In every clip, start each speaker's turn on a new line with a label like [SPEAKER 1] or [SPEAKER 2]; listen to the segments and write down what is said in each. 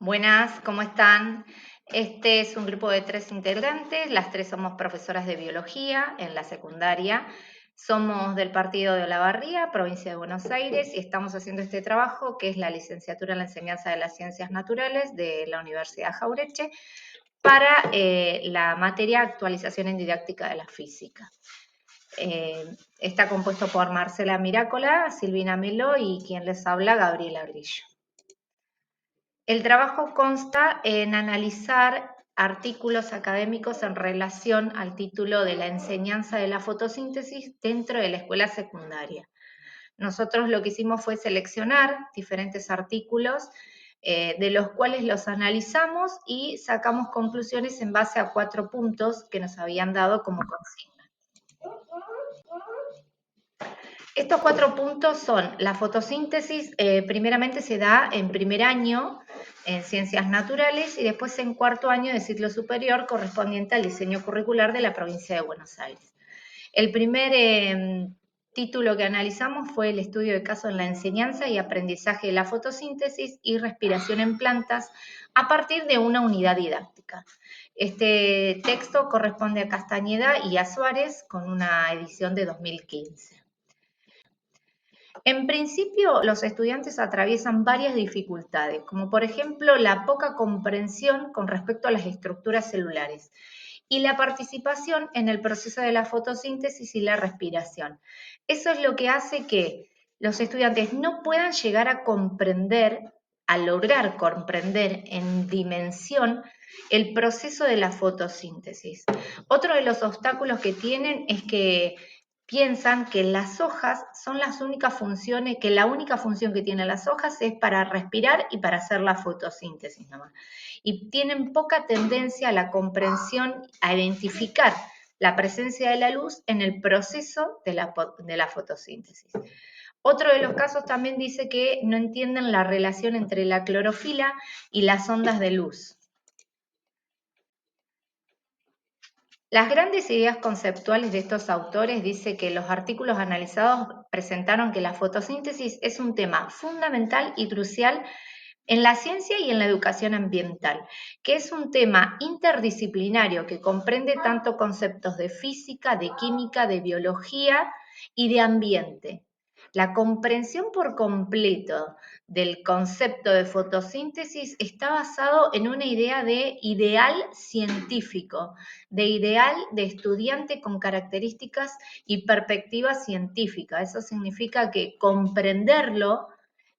[SPEAKER 1] Buenas, ¿cómo están? Este es un grupo de 3 integrantes, las 3 somos profesoras de biología en la secundaria. Somos del partido de Olavarría, provincia de Buenos Aires, y estamos haciendo este trabajo que es la licenciatura en la enseñanza de las ciencias naturales de la Universidad Jauretche para la materia actualización en didáctica de la física. Está compuesto por Marcela Mirácola, Silvina Meló y quien les habla, Gabriela Grillo. El trabajo consta en analizar artículos académicos en relación al título de la enseñanza de la fotosíntesis dentro de la escuela secundaria. Nosotros lo que hicimos fue seleccionar diferentes artículos de los cuales los analizamos y sacamos conclusiones en base a 4 puntos que nos habían dado como consigna. Estos 4 puntos son la fotosíntesis, primeramente se da en primer año en ciencias naturales y después en cuarto año de ciclo superior correspondiente al diseño curricular de la provincia de Buenos Aires. El primer título que analizamos fue el estudio de caso en la enseñanza y aprendizaje de la fotosíntesis y respiración en plantas a partir de una unidad didáctica. Este texto corresponde a Castañeda y a Suárez con una edición de 2015. En principio, los estudiantes atraviesan varias dificultades, como por ejemplo la poca comprensión con respecto a las estructuras celulares y la participación en el proceso de la fotosíntesis y la respiración. Eso es lo que hace que los estudiantes no puedan llegar a comprender, a lograr comprender en dimensión el proceso de la fotosíntesis. Otro de los obstáculos que tienen es que piensan que las hojas son las únicas funciones, que la única función que tienen las hojas es para respirar y para hacer la fotosíntesis nomás. Y tienen poca tendencia a la comprensión, a identificar la presencia de la luz en el proceso de la fotosíntesis. Otro de los casos también dice que no entienden la relación entre la clorofila y las ondas de luz. Las grandes ideas conceptuales de estos autores dice que los artículos analizados presentaron que la fotosíntesis es un tema fundamental y crucial en la ciencia y en la educación ambiental, que es un tema interdisciplinario que comprende tanto conceptos de física, de química, de biología y de ambiente. La comprensión por completo del concepto de fotosíntesis está basado en una idea de ideal científico, de ideal de estudiante con características y perspectiva científica. Eso significa que comprenderlo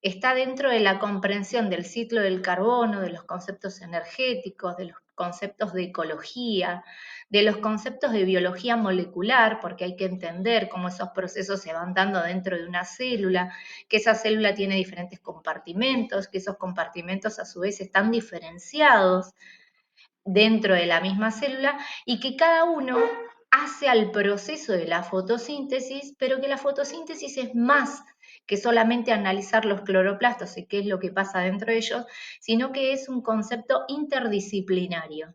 [SPEAKER 1] está dentro de la comprensión del ciclo del carbono, de los conceptos energéticos, de los conceptos de ecología, de los conceptos de biología molecular, porque hay que entender cómo esos procesos se van dando dentro de una célula, que esa célula tiene diferentes compartimentos, que esos compartimentos a su vez están diferenciados dentro de la misma célula y que cada uno hace al proceso de la fotosíntesis, pero que la fotosíntesis es más que solamente analizar los cloroplastos y qué es lo que pasa dentro de ellos, sino que es un concepto interdisciplinario.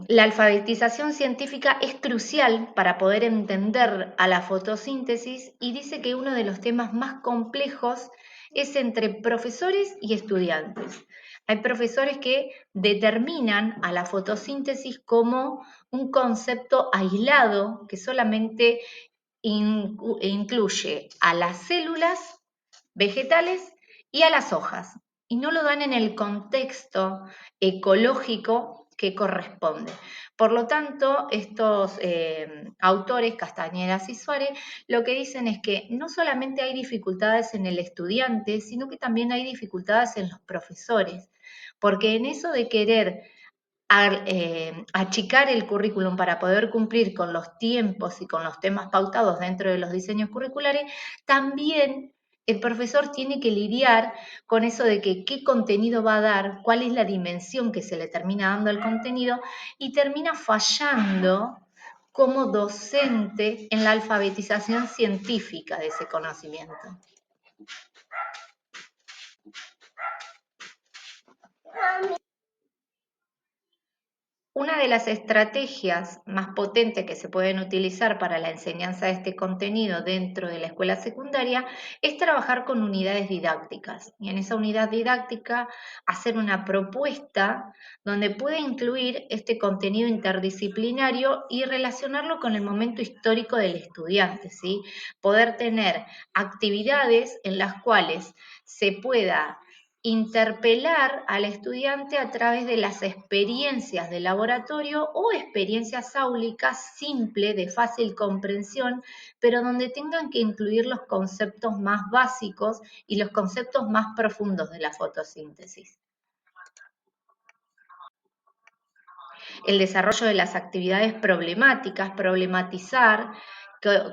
[SPEAKER 1] La alfabetización científica es crucial para poder entender a la fotosíntesis y dice que uno de los temas más complejos es entre profesores y estudiantes. Hay profesores que determinan a la fotosíntesis como un concepto aislado que solamente incluye a las células vegetales y a las hojas, y no lo dan en el contexto ecológico que corresponde. Por lo tanto, estos autores, Castañedas y Suárez, lo que dicen es que no solamente hay dificultades en el estudiante, sino que también hay dificultades en los profesores, porque en eso de querer achicar el currículum para poder cumplir con los tiempos y con los temas pautados dentro de los diseños curriculares, también el profesor tiene que lidiar con eso de que qué contenido va a dar, cuál es la dimensión que se le termina dando al contenido y termina fallando como docente en la alfabetización científica de ese conocimiento. Una de las estrategias más potentes que se pueden utilizar para la enseñanza de este contenido dentro de la escuela secundaria es trabajar con unidades didácticas. Y en esa unidad didáctica hacer una propuesta donde puede incluir este contenido interdisciplinario y relacionarlo con el momento histórico del estudiante, ¿sí? Poder tener actividades en las cuales se pueda interpelar al estudiante a través de las experiencias de laboratorio o experiencias áulicas simples, de fácil comprensión, pero donde tengan que incluir los conceptos más básicos y los conceptos más profundos de la fotosíntesis. El desarrollo de las actividades problemáticas, problematizar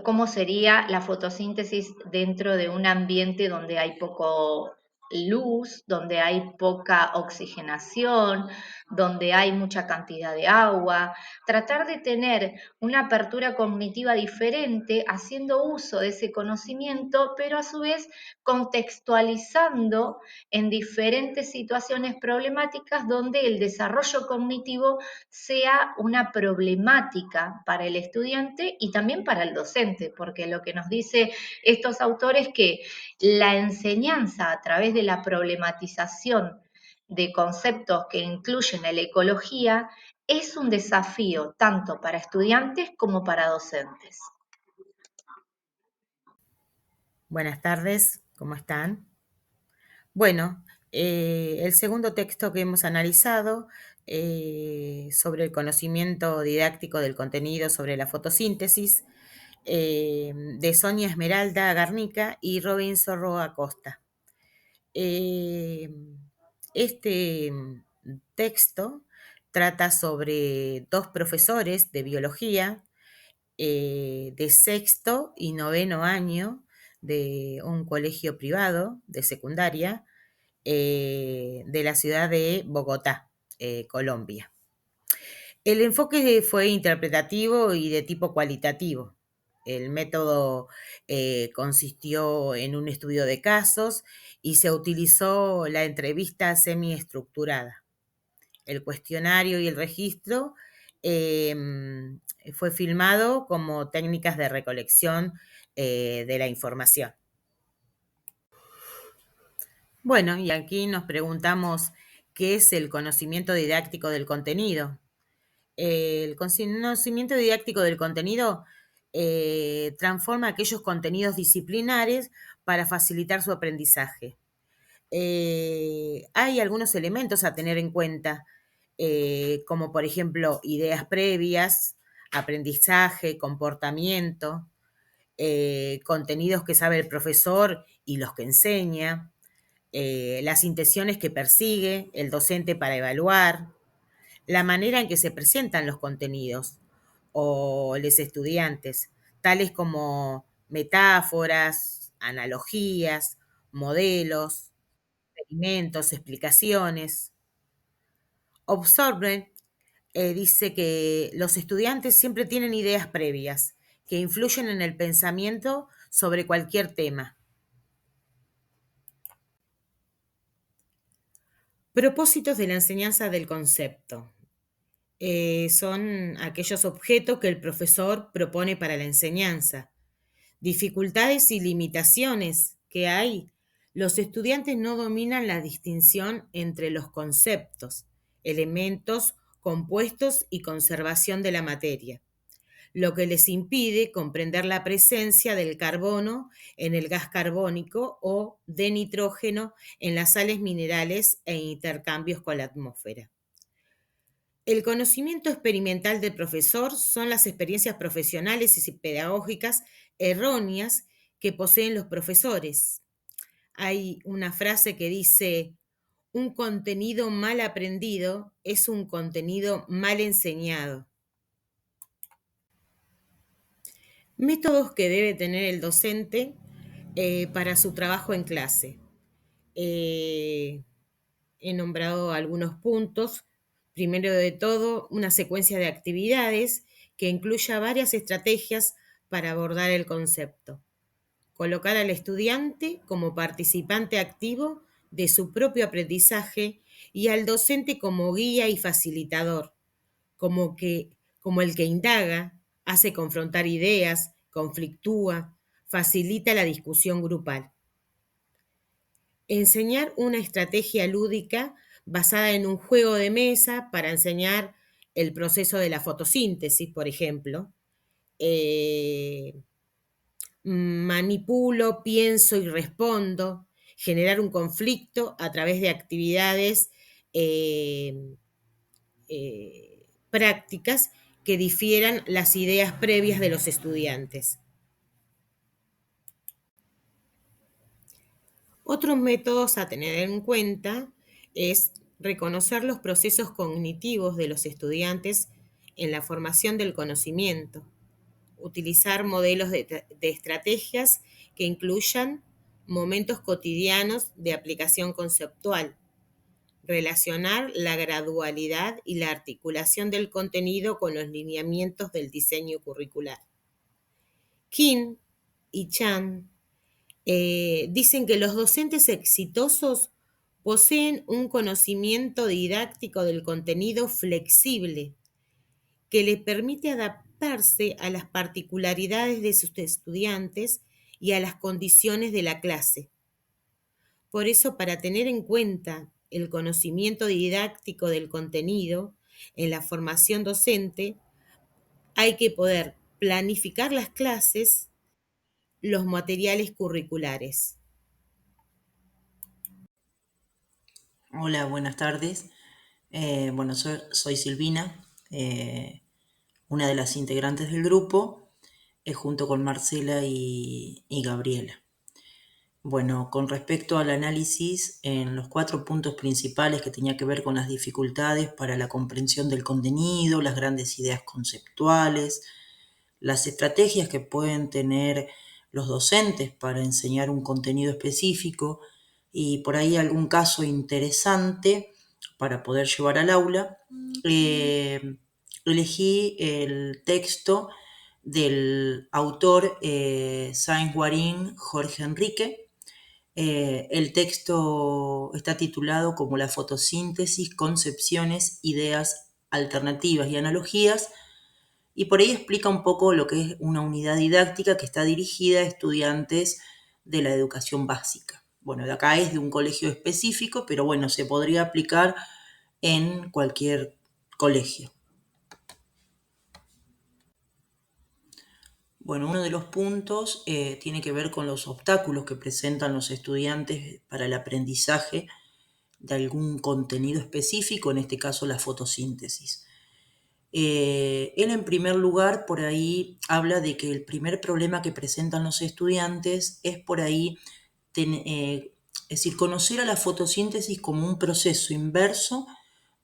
[SPEAKER 1] cómo sería la fotosíntesis dentro de un ambiente donde hay poco luz, donde hay poca oxigenación, donde hay mucha cantidad de agua, tratar de tener una apertura cognitiva diferente, haciendo uso de ese conocimiento, pero a su vez contextualizando en diferentes situaciones problemáticas donde el desarrollo cognitivo sea una problemática para el estudiante y también para el docente, porque lo que nos dice estos autores es que la enseñanza a través de la problematización de conceptos que incluyen la ecología es un desafío tanto para estudiantes como para docentes.
[SPEAKER 2] Buenas tardes, ¿cómo están? Bueno, el segundo texto que hemos analizado sobre el conocimiento didáctico del contenido sobre la fotosíntesis de Sonia Esmeralda Garnica y Robin Zorro Acosta. Eh, este texto trata sobre dos profesores de biología de sexto y noveno año de un colegio privado de secundaria de la ciudad de Bogotá, Colombia. El enfoque fue interpretativo y de tipo cualitativo. El método consistió en un estudio de casos y se utilizó la entrevista semiestructurada. El cuestionario y el registro eh, fue filmado como técnicas de recolección de la información. Bueno, y aquí nos preguntamos qué es el conocimiento didáctico del contenido. El conocimiento didáctico del contenido transforma aquellos contenidos disciplinares para facilitar su aprendizaje. Hay algunos elementos a tener en cuenta, como por ejemplo ideas previas, aprendizaje, comportamiento, contenidos que sabe el profesor y los que enseña, las intenciones que persigue el docente para evaluar, la manera en que se presentan los contenidos o los estudiantes, tales como metáforas, analogías, modelos, experimentos, explicaciones. Observen dice que los estudiantes siempre tienen ideas previas que influyen en el pensamiento sobre cualquier tema. Propósitos de la enseñanza del concepto. Son aquellos objetos que el profesor propone para la enseñanza. Dificultades y limitaciones que hay. Los estudiantes no dominan la distinción entre los conceptos, elementos, compuestos y conservación de la materia, lo que les impide comprender la presencia del carbono en el gas carbónico o de nitrógeno en las sales minerales e intercambios con la atmósfera. El conocimiento experimental del profesor son las experiencias profesionales y pedagógicas erróneas que poseen los profesores. Hay una frase que dice, un contenido mal aprendido es un contenido mal enseñado. Métodos que debe tener el docente para su trabajo en clase. Eh, He nombrado algunos puntos. Primero de todo, una secuencia de actividades que incluya varias estrategias para abordar el concepto. Colocar al estudiante como participante activo de su propio aprendizaje y al docente como guía y facilitador. como el que indaga, hace confrontar ideas, conflictúa, facilita la discusión grupal. Enseñar una estrategia lúdica basada en un juego de mesa para enseñar el proceso de la fotosíntesis, por ejemplo. Eh, Manipulo, pienso y respondo. Generar un conflicto a través de actividades eh, prácticas que difieran las ideas previas de los estudiantes. Otros métodos a tener en cuenta es reconocer los procesos cognitivos de los estudiantes en la formación del conocimiento, utilizar modelos de estrategias que incluyan momentos cotidianos de aplicación conceptual, relacionar la gradualidad y la articulación del contenido con los lineamientos del diseño curricular. Kim y Chan dicen que los docentes exitosos poseen un conocimiento didáctico del contenido flexible que les permite adaptarse a las particularidades de sus estudiantes y a las condiciones de la clase. Por eso, para tener en cuenta el conocimiento didáctico del contenido en la formación docente, hay que poder planificar las clases, los materiales curriculares.
[SPEAKER 3] Hola, buenas tardes. Bueno, soy Silvina, una de las integrantes del grupo, junto con Marcela y Gabriela. Bueno, con respecto al análisis, en los 4 puntos principales que tenía que ver con las dificultades para la comprensión del contenido, las grandes ideas conceptuales, las estrategias que pueden tener los docentes para enseñar un contenido específico y por ahí algún caso interesante para poder llevar al aula, elegí el texto del autor Sainz-Waring Jorge Enrique. El texto está titulado como La fotosíntesis, concepciones, ideas alternativas y analogías, y por ahí explica un poco lo que es una unidad didáctica que está dirigida a estudiantes de la educación básica. Bueno, de acá es de un colegio específico, pero bueno, se podría aplicar en cualquier colegio. Bueno, uno de los puntos tiene que ver con los obstáculos que presentan los estudiantes para el aprendizaje de algún contenido específico, en este caso la fotosíntesis. Él en primer lugar por ahí habla de que el primer problema que presentan los estudiantes es por ahí, es decir, conocer a la fotosíntesis como un proceso inverso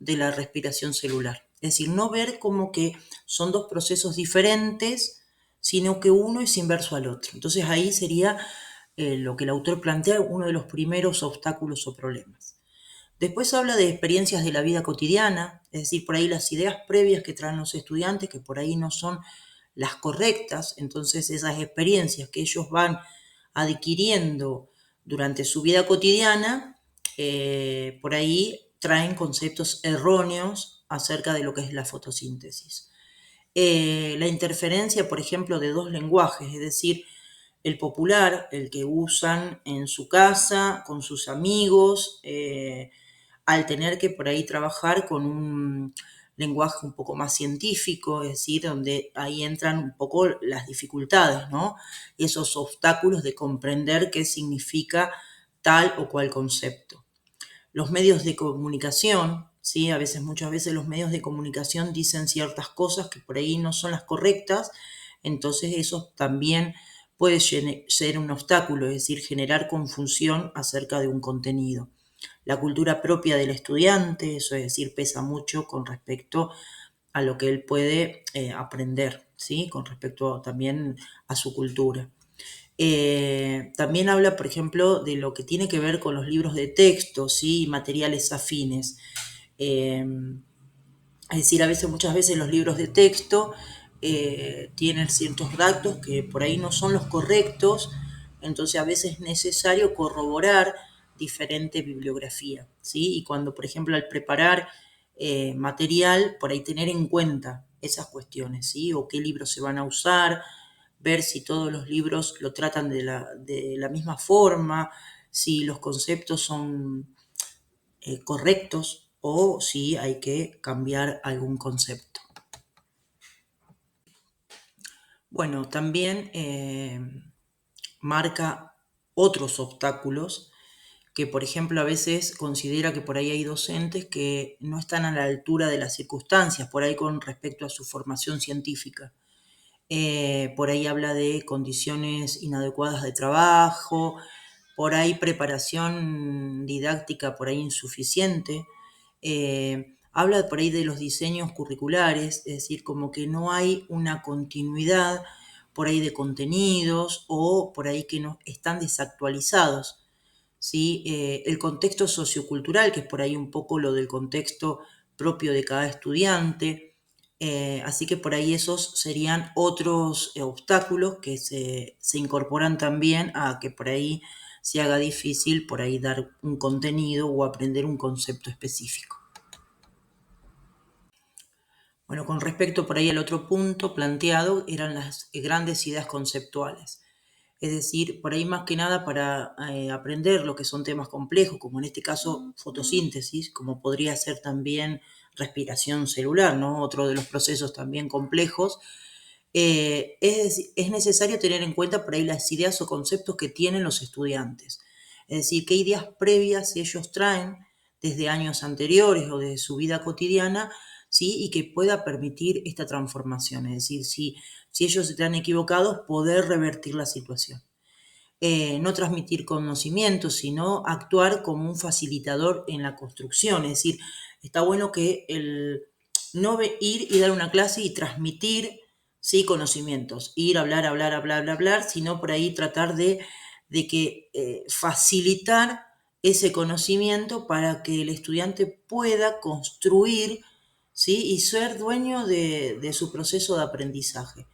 [SPEAKER 3] de la respiración celular. Es decir, no ver como que son dos procesos diferentes, sino que uno es inverso al otro. Entonces ahí sería lo que el autor plantea, uno de los primeros obstáculos o problemas. Después habla de experiencias de la vida cotidiana, es decir, por ahí las ideas previas que traen los estudiantes, que por ahí no son las correctas, entonces esas experiencias que ellos van adquiriendo durante su vida cotidiana, por ahí traen conceptos erróneos acerca de lo que es la fotosíntesis. La interferencia, por ejemplo, de dos lenguajes, es decir, el popular, el que usan en su casa, con sus amigos, al tener que por ahí trabajar con un lenguaje un poco más científico, es decir, donde ahí entran un poco las dificultades, ¿no? Esos obstáculos de comprender qué significa tal o cual concepto. Los medios de comunicación, ¿sí? Muchas veces los medios de comunicación dicen ciertas cosas que por ahí no son las correctas, entonces eso también puede ser un obstáculo, es decir, generar confusión acerca de un contenido. La cultura propia del estudiante, eso es decir, pesa mucho con respecto a lo que él puede aprender, ¿sí? Con respecto también a su cultura. También habla, por ejemplo, de lo que tiene que ver con los libros de texto, ¿sí? Y materiales afines. Es decir, muchas veces los libros de texto tienen ciertos datos que por ahí no son los correctos, entonces a veces es necesario corroborar diferente bibliografía, ¿sí? Y cuando, por ejemplo, al preparar material, por ahí tener en cuenta esas cuestiones, ¿sí? O qué libros se van a usar, ver si todos los libros lo tratan de la misma forma, si los conceptos son correctos o si hay que cambiar algún concepto. Bueno, también marca otros obstáculos que, por ejemplo, a veces considera que por ahí hay docentes que no están a la altura de las circunstancias, por ahí con respecto a su formación científica. Por ahí habla de condiciones inadecuadas de trabajo, por ahí preparación didáctica por ahí insuficiente. Habla por ahí de los diseños curriculares, es decir, como que no hay una continuidad por ahí de contenidos o por ahí que no están desactualizados. ¿Sí? El contexto sociocultural, que es por ahí un poco lo del contexto propio de cada estudiante. Así que por ahí esos serían otros obstáculos que se incorporan también a que por ahí se haga difícil por ahí dar un contenido o aprender un concepto específico. Bueno, con respecto por ahí al otro punto planteado eran las grandes ideas conceptuales. Es decir, por ahí más que nada para aprender lo que son temas complejos, como en este caso fotosíntesis, como podría ser también respiración celular, ¿no? Otro de los procesos también complejos. Es necesario tener en cuenta por ahí las ideas o conceptos que tienen los estudiantes. Es decir, qué ideas previas ellos traen desde años anteriores o de su vida cotidiana, ¿sí? Y que pueda permitir esta transformación. Es decir, si ellos están equivocados, poder revertir la situación. No transmitir conocimientos, sino actuar como un facilitador en la construcción. Es decir, está bueno que no ir y dar una clase y transmitir, ¿sí? Conocimientos, ir a hablar, sino por ahí tratar de que facilitar ese conocimiento para que el estudiante pueda construir, ¿sí? Y ser dueño de su proceso de aprendizaje.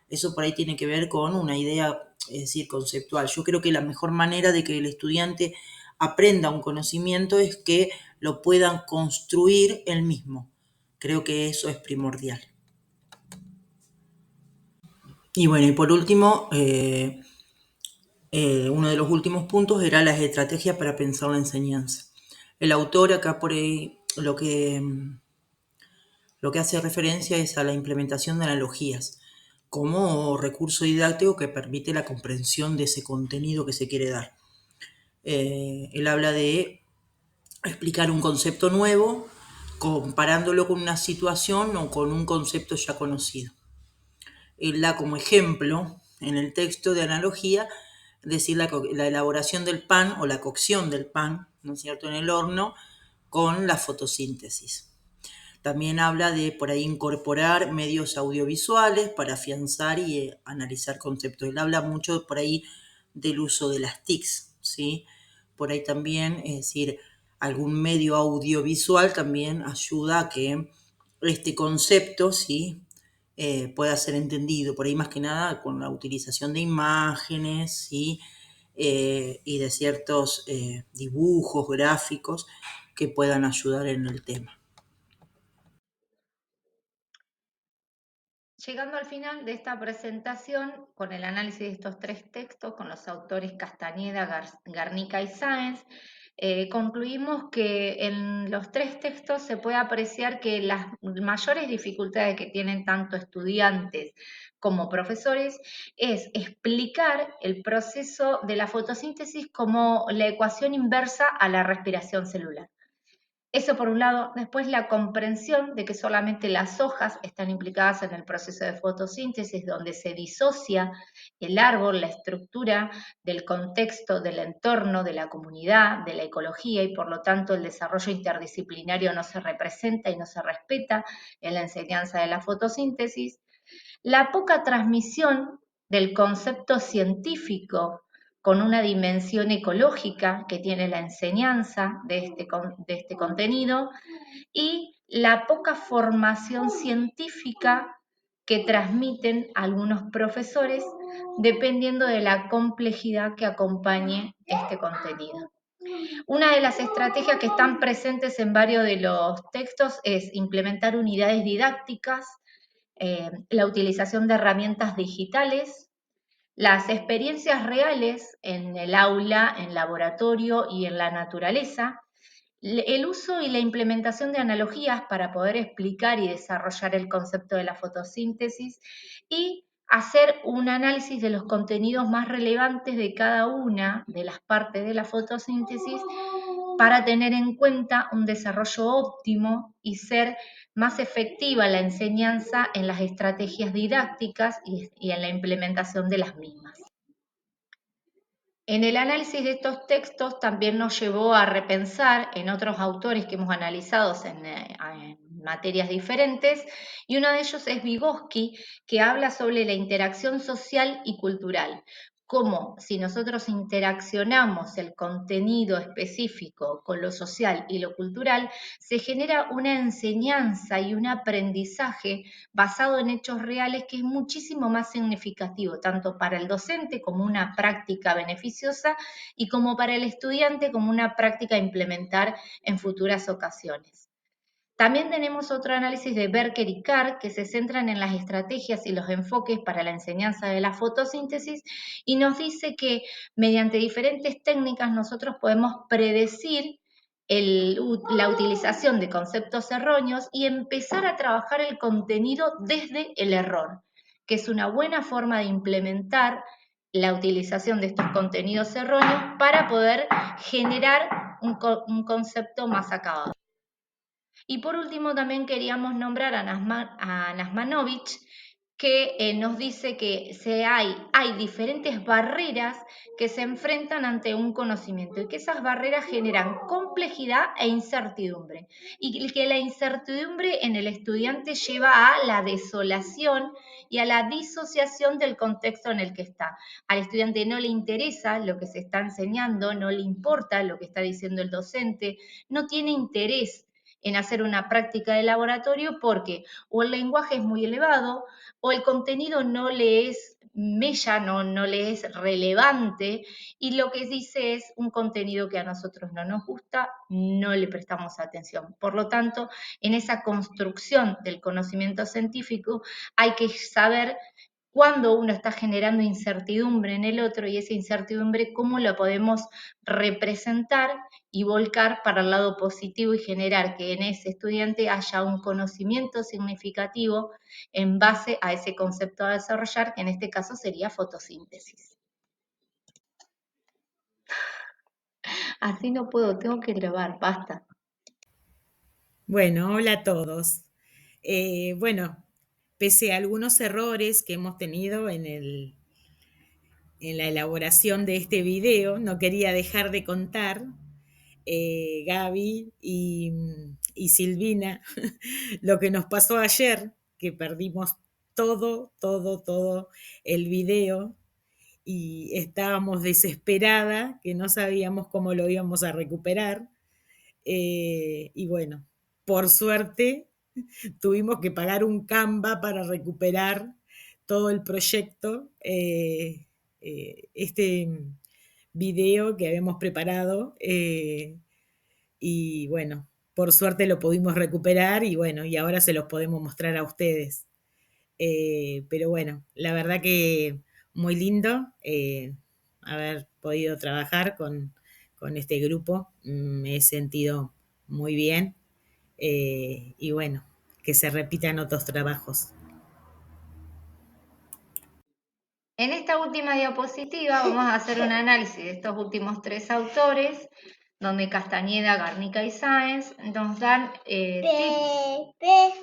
[SPEAKER 3] Eso por ahí tiene que ver con una idea, es decir, conceptual. Yo creo que la mejor manera de que el estudiante aprenda un conocimiento es que lo puedan construir él mismo. Creo que eso es primordial. Y bueno, y por último, uno de los últimos puntos era las estrategias para pensar la enseñanza. El autor acá por ahí lo que hace referencia es a la implementación de analogías como recurso didáctico que permite la comprensión de ese contenido que se quiere dar. Él habla de explicar un concepto nuevo comparándolo con una situación o con un concepto ya conocido. Él da como ejemplo en el texto de analogía, decir la elaboración del pan o la cocción del pan, ¿no es cierto?, en el horno con la fotosíntesis. También habla de por ahí incorporar medios audiovisuales para afianzar y analizar conceptos. Él habla mucho por ahí del uso de las TICs, ¿sí? Por ahí también, es decir, algún medio audiovisual también ayuda a que este concepto, ¿sí? Pueda ser entendido. Por ahí más que nada con la utilización de imágenes, ¿sí? Y de ciertos dibujos gráficos que puedan ayudar en el tema.
[SPEAKER 1] Llegando al final de esta presentación, con el análisis de estos tres textos, con los autores Castañeda, Garnica y Sáenz, concluimos que en los tres textos se puede apreciar que las mayores dificultades que tienen tanto estudiantes como profesores es explicar el proceso de la fotosíntesis como la ecuación inversa a la respiración celular. Eso por un lado. Después la comprensión de que solamente las hojas están implicadas en el proceso de fotosíntesis, donde se disocia el árbol, la estructura del contexto, del entorno, de la comunidad, de la ecología, y por lo tanto el desarrollo interdisciplinario no se representa y no se respeta en la enseñanza de la fotosíntesis. La poca transmisión del concepto científico con una dimensión ecológica que tiene la enseñanza de este contenido, y la poca formación científica que transmiten algunos profesores dependiendo de la complejidad que acompañe este contenido. Una de las estrategias que están presentes en varios de los textos es implementar unidades didácticas, la utilización de herramientas digitales, las experiencias reales en el aula, en laboratorio y en la naturaleza, el uso y la implementación de analogías para poder explicar y desarrollar el concepto de la fotosíntesis y hacer un análisis de los contenidos más relevantes de cada una de las partes de la fotosíntesis para tener en cuenta un desarrollo óptimo y ser más efectiva la enseñanza en las estrategias didácticas y en la implementación de las mismas. En el análisis de estos textos también nos llevó a repensar en otros autores que hemos analizado en materias diferentes, y uno de ellos es Vygotsky, que habla sobre la interacción social y cultural, cómo si nosotros interaccionamos el contenido específico con lo social y lo cultural, se genera una enseñanza y un aprendizaje basado en hechos reales que es muchísimo más significativo, tanto para el docente como una práctica beneficiosa y como para el estudiante como una práctica a implementar en futuras ocasiones. También tenemos otro análisis de Berker y Carr que se centran en las estrategias y los enfoques para la enseñanza de la fotosíntesis y nos dice que mediante diferentes técnicas nosotros podemos predecir la utilización de conceptos erróneos y empezar a trabajar el contenido desde el error, que es una buena forma de implementar la utilización de estos contenidos erróneos para poder generar un concepto más acabado. Y por último también queríamos nombrar a Nasmanovich, que nos dice que hay diferentes barreras que se enfrentan ante un conocimiento y que esas barreras generan complejidad e incertidumbre y que la incertidumbre en el estudiante lleva a la desolación y a la disociación del contexto en el que está. Al estudiante no le interesa lo que se está enseñando, no le importa lo que está diciendo el docente, no tiene interés en hacer una práctica de laboratorio porque o el lenguaje es muy elevado o el contenido no le es mella, no le es relevante y lo que dice es un contenido que a nosotros no nos gusta, no le prestamos atención. Por lo tanto, en esa construcción del conocimiento científico hay que saber cuando uno está generando incertidumbre en el otro y esa incertidumbre, cómo la podemos representar y volcar para el lado positivo y generar que en ese estudiante haya un conocimiento significativo en base a ese concepto a desarrollar, que en este caso sería fotosíntesis. Así no puedo, tengo que grabar, basta.
[SPEAKER 2] Bueno, hola a todos. Bueno, pese a algunos errores que hemos tenido en la elaboración de este video, no quería dejar de contar, Gaby y Silvina, lo que nos pasó ayer, que perdimos todo el video y estábamos desesperada, que no sabíamos cómo lo íbamos a recuperar. Y bueno, por suerte tuvimos que pagar un Canva para recuperar todo el proyecto, este video que habíamos preparado. Y bueno, por suerte lo pudimos recuperar y bueno, y ahora se los podemos mostrar a ustedes. Pero bueno, la verdad que muy lindo haber podido trabajar con este grupo. Me he sentido muy bien y bueno, que se repitan otros trabajos.
[SPEAKER 1] En esta última diapositiva vamos a hacer un análisis de estos últimos tres autores, donde Castañeda, Garnica y Sáenz nos dan tips.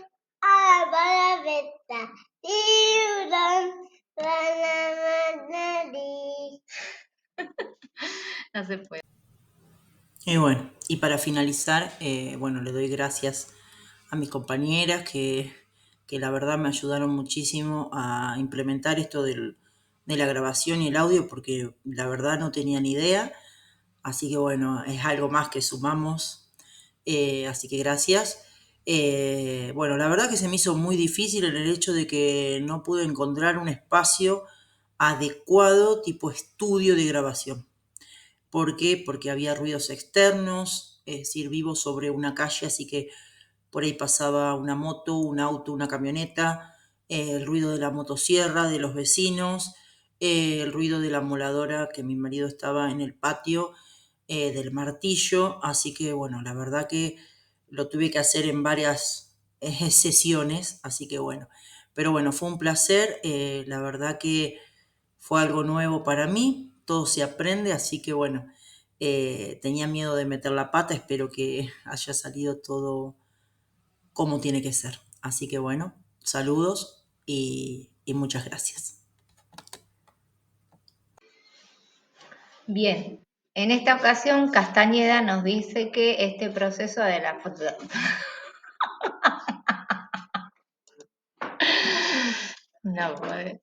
[SPEAKER 1] No se puede.
[SPEAKER 3] Y bueno, y para finalizar, bueno, le doy gracias a mis compañeras que la verdad me ayudaron muchísimo a implementar esto de la grabación y el audio, porque la verdad no tenía ni idea. Así que bueno, es algo más que sumamos. Así que gracias. Bueno, la verdad que se me hizo muy difícil en el hecho de que no pude encontrar un espacio adecuado tipo estudio de grabación. ¿Por qué? Porque había ruidos externos, es decir, vivo sobre una calle, así que por ahí pasaba una moto, un auto, una camioneta, el ruido de la motosierra, de los vecinos, el ruido de la moladora que mi marido estaba en el patio, del martillo, así que bueno, la verdad que lo tuve que hacer en varias sesiones, así que bueno, pero bueno, fue un placer, la verdad que fue algo nuevo para mí, todo se aprende, así que bueno, tenía miedo de meter la pata, espero que haya salido todo como tiene que ser. Así que bueno, saludos y muchas gracias.
[SPEAKER 1] Bien, en esta ocasión Castañeda nos dice que este proceso de la foto... No puede.